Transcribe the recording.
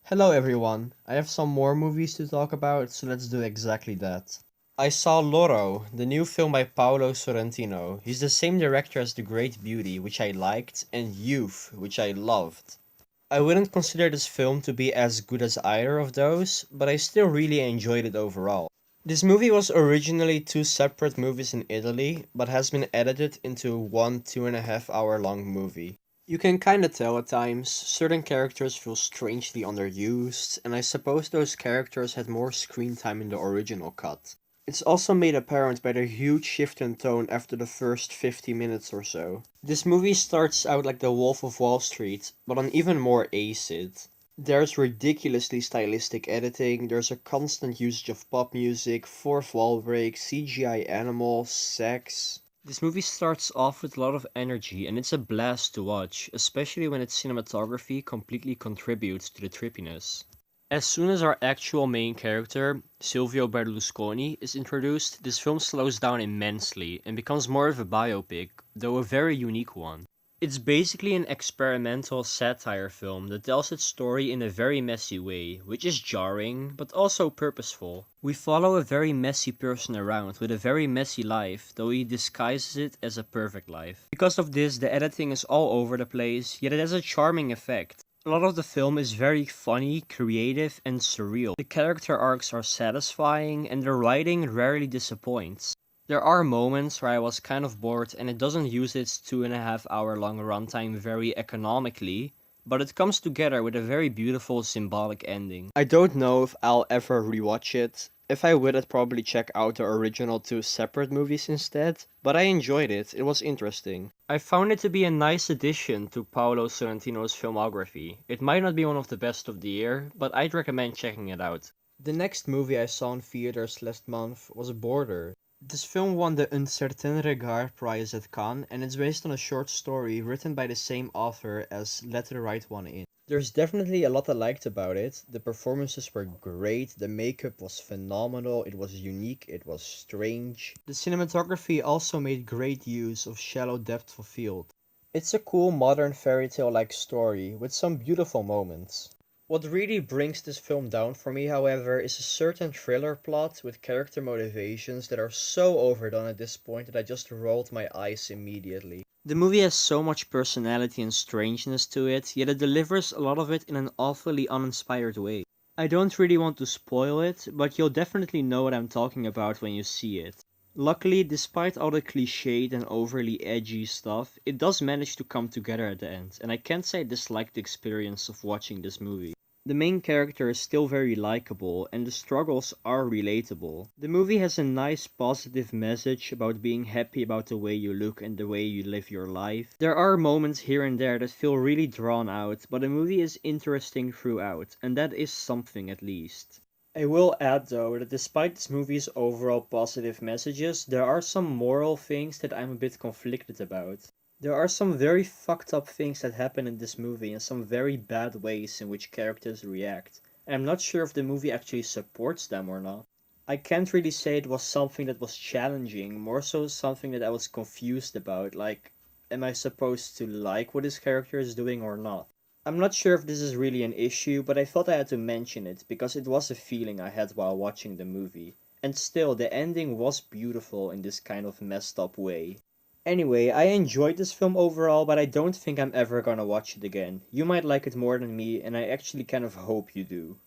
Hello everyone, I have some more movies to talk about, so let's do exactly that. I saw Loro, the new film by Paolo Sorrentino. He's the same director as The Great Beauty, which I liked, and Youth, which I loved. I wouldn't consider this film to be as good as either of those, but I still really enjoyed it overall. This movie was originally two separate movies in Italy, but has been edited into one 2.5 hour long movie. You can kinda tell at times, certain characters feel strangely underused, and I suppose those characters had more screen time in the original cut. It's also made apparent by the huge shift in tone after the first 50 minutes or so. This movie starts out like The Wolf of Wall Street, but on even more acid. There's ridiculously stylistic editing, there's a constant usage of pop music, fourth wall break, CGI animals, sex. This movie starts off with a lot of energy and it's a blast to watch, especially when its cinematography completely contributes to the trippiness. As soon as our actual main character, Silvio Berlusconi, is introduced, this film slows down immensely and becomes more of a biopic, though a very unique one. It's basically an experimental satire film that tells its story in a very messy way, which is jarring, but also purposeful. We follow a very messy person around with a very messy life, though he disguises it as a perfect life. Because of this, the editing is all over the place, yet it has a charming effect. A lot of the film is very funny, creative, and surreal. The character arcs are satisfying, and the writing rarely disappoints. There are moments where I was kind of bored and it doesn't use its 2.5 hour long runtime very economically, but it comes together with a very beautiful symbolic ending. I don't know if I'll ever rewatch it. If I would, I'd probably check out the original two separate movies instead, but I enjoyed it, it was interesting. I found it to be a nice addition to Paolo Sorrentino's filmography. It might not be one of the best of the year, but I'd recommend checking it out. The next movie I saw in theaters last month was Border. This film won the Un Certain Regard prize at Cannes, and it's based on a short story written by the same author as Let the Right One In. There's definitely a lot I liked about it. The performances were great, the makeup was phenomenal, it was unique, it was strange. The cinematography also made great use of shallow depth of field. It's a cool modern fairy tale like story with some beautiful moments. What really brings this film down for me, however, is a certain thriller plot with character motivations that are so overdone at this point that I just rolled my eyes immediately. The movie has so much personality and strangeness to it, yet it delivers a lot of it in an awfully uninspired way. I don't really want to spoil it, but you'll definitely know what I'm talking about when you see it. Luckily, despite all the cliched and overly edgy stuff, it does manage to come together at the end, and I can't say I dislike the experience of watching this movie. The main character is still very likable, and the struggles are relatable. The movie has a nice positive message about being happy about the way you look and the way you live your life. There are moments here and there that feel really drawn out, but the movie is interesting throughout, and that is something at least. I will add though that despite this movie's overall positive messages, there are some moral things that I'm a bit conflicted about. There are some very fucked up things that happen in this movie and some very bad ways in which characters react. And I'm not sure if the movie actually supports them or not. I can't really say it was something that was challenging, more so something that I was confused about, like, am I supposed to like what this character is doing or not? I'm not sure if this is really an issue, but I thought I had to mention it because it was a feeling I had while watching the movie. And still, the ending was beautiful in this kind of messed up way. Anyway, I enjoyed this film overall, but I don't think I'm ever gonna watch it again. You might like it more than me, and I actually kind of hope you do.